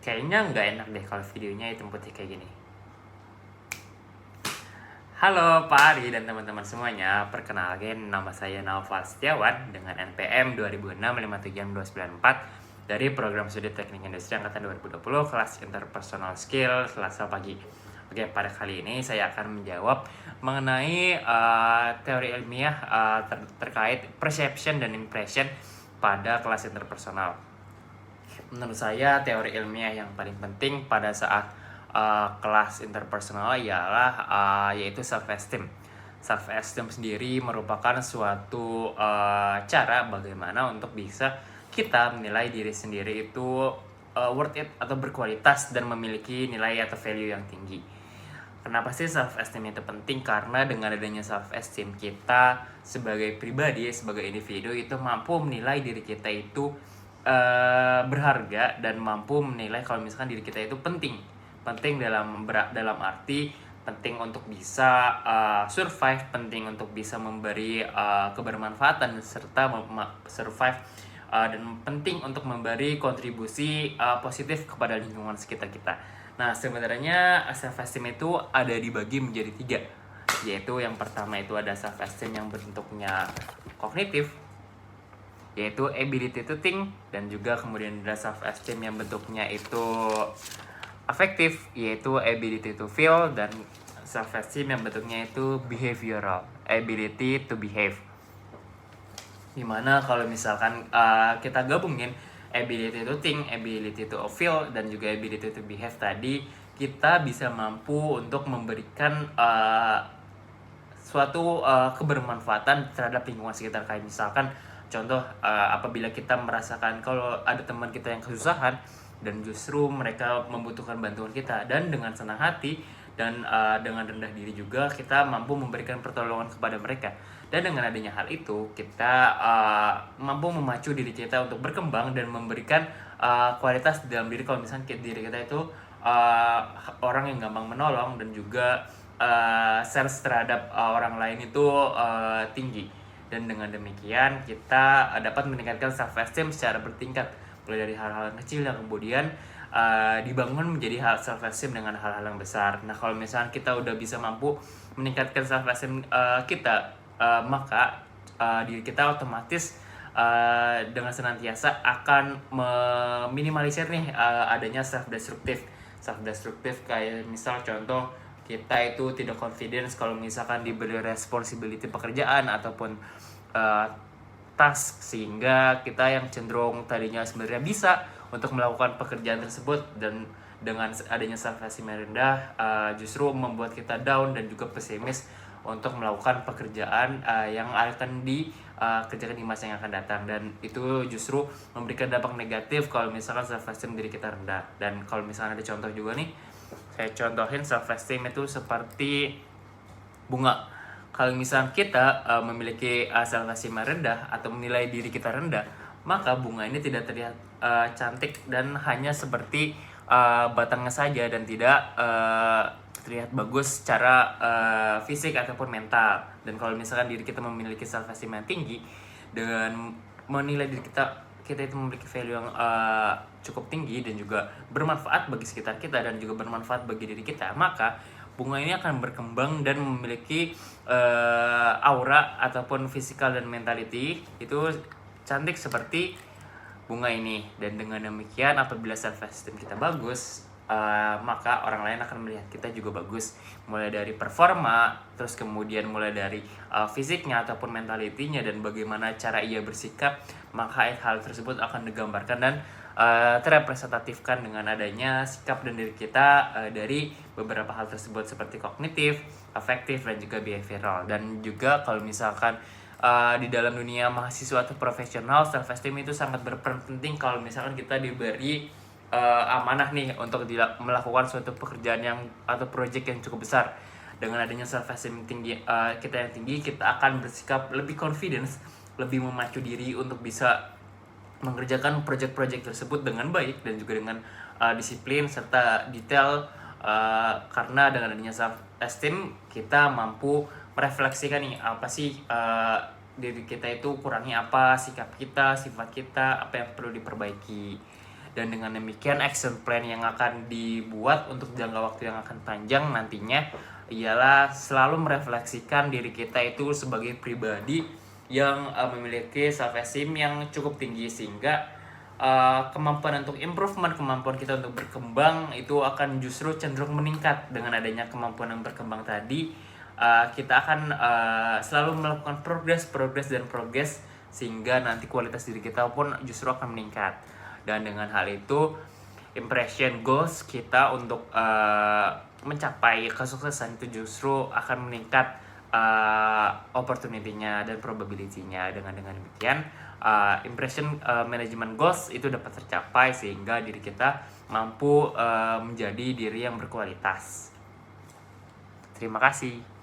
Kayaknya nggak enak deh kalau videonya hitam putih kayak gini. Halo Pak Ari dan teman-teman semuanya, perkenalkan nama saya Naufal Setiawan dengan NPM 2006-57294 dari Program Studi Teknik Industri Angkatan 2020 kelas Interpersonal Skill Selasa pagi. Oke, pada kali ini saya akan menjawab mengenai teori ilmiah terkait perception dan impression pada kelas interpersonal. Menurut saya teori ilmiah yang paling penting pada saat kelas interpersonal ialah yaitu self esteem. Self esteem sendiri merupakan suatu cara bagaimana untuk bisa kita menilai diri sendiri itu worth it atau berkualitas dan memiliki nilai atau value yang tinggi. Kenapa sih self esteem itu penting? Karena dengan adanya self esteem kita sebagai pribadi, sebagai individu itu mampu menilai diri kita itu berharga dan mampu menilai kalau misalkan diri kita itu penting dalam arti penting untuk bisa survive, penting untuk bisa memberi kebermanfaatan serta survive dan penting untuk memberi kontribusi positif kepada lingkungan sekitar kita. Nah, sebenarnya self esteem itu ada dibagi menjadi 3, yaitu yang pertama itu ada self esteem yang bentuknya kognitif, yaitu ability to think, dan juga kemudian ada self esteem yang bentuknya itu afektif, yaitu ability to feel, dan self esteem yang bentuknya itu behavioral, ability to behave. Dimana kalau misalkan kita gabungin ability to think, ability to feel, dan juga ability to behave tadi, kita bisa mampu untuk memberikan suatu kebermanfaatan terhadap lingkungan sekitar. Kayak misalkan contoh apabila kita merasakan kalau ada teman kita yang kesusahan dan justru mereka membutuhkan bantuan kita, dan dengan senang hati dan dengan rendah diri juga kita mampu memberikan pertolongan kepada mereka. Dan dengan adanya hal itu kita mampu memacu diri kita untuk berkembang dan memberikan kualitas di dalam diri. Kalau misalnya diri kita itu orang yang gampang menolong dan juga sense terhadap orang lain itu tinggi. Dan dengan demikian kita dapat meningkatkan self esteem secara bertingkat, mulai dari hal-hal yang kecil yang kemudian dibangun menjadi hal self esteem dengan hal-hal yang besar. Nah, kalau misalnya kita udah bisa mampu meningkatkan self esteem kita, maka diri kita otomatis dengan senantiasa akan meminimalisir nih adanya self destruktif kayak misal contoh kita itu tidak confidence kalau misalkan diberi responsibility pekerjaan ataupun task, sehingga kita yang cenderung tadinya sebenarnya bisa untuk melakukan pekerjaan tersebut, dan dengan adanya self esteem yang rendah justru membuat kita down dan juga pesimis untuk melakukan pekerjaan yang akan dikerjakan di masa yang akan datang, dan itu justru memberikan dampak negatif kalau misalkan self esteem diri kita rendah. Dan kalau misalkan ada contoh juga nih, saya contohin self esteem itu seperti bunga. Kalau misalnya kita memiliki self esteem rendah atau menilai diri kita rendah, maka bunga ini tidak terlihat cantik dan hanya seperti batangnya saja dan tidak terlihat bagus secara fisik ataupun mental. Dan kalau misalkan diri kita memiliki self esteem yang tinggi dengan menilai diri kita itu memiliki value yang cukup tinggi dan juga bermanfaat bagi sekitar kita dan juga bermanfaat bagi diri kita, maka bunga ini akan berkembang dan memiliki aura ataupun physical dan mentality itu cantik seperti bunga ini. Dan dengan demikian apabila self esteem kita bagus, maka orang lain akan melihat kita juga bagus, mulai dari performa, terus kemudian mulai dari fisiknya ataupun mentalitinya dan bagaimana cara ia bersikap, maka hal tersebut akan digambarkan dan terrepresentatifkan dengan adanya sikap dan diri kita dari beberapa hal tersebut seperti kognitif, afektif, dan juga behavioral. Dan juga kalau misalkan di dalam dunia mahasiswa atau profesional, self esteem itu sangat berperan penting kalau misalkan kita diberi amanah nih untuk melakukan suatu pekerjaan yang atau project yang cukup besar. Dengan adanya self esteem tinggi kita yang tinggi, kita akan bersikap lebih confidence, lebih memacu diri untuk bisa mengerjakan project-project tersebut dengan baik dan juga dengan disiplin serta detail, karena dengan adanya self esteem kita mampu merefleksikan nih apa sih diri kita itu kurangnya apa, sikap kita, sifat kita, apa yang perlu diperbaiki. Dan dengan demikian action plan yang akan dibuat untuk jangka waktu yang akan panjang nantinya ialah selalu merefleksikan diri kita itu sebagai pribadi yang memiliki self esteem yang cukup tinggi, sehingga kemampuan untuk improvement, kemampuan kita untuk berkembang itu akan justru cenderung meningkat. Dengan adanya kemampuan yang berkembang tadi, kita akan selalu melakukan progres sehingga nanti kualitas diri kita pun justru akan meningkat. Dan dengan hal itu, impression goals kita untuk mencapai kesuksesan itu justru akan meningkat opportunity-nya dan probability-nya. Dengan demikian impression management goals itu dapat tercapai sehingga diri kita mampu menjadi diri yang berkualitas. Terima kasih.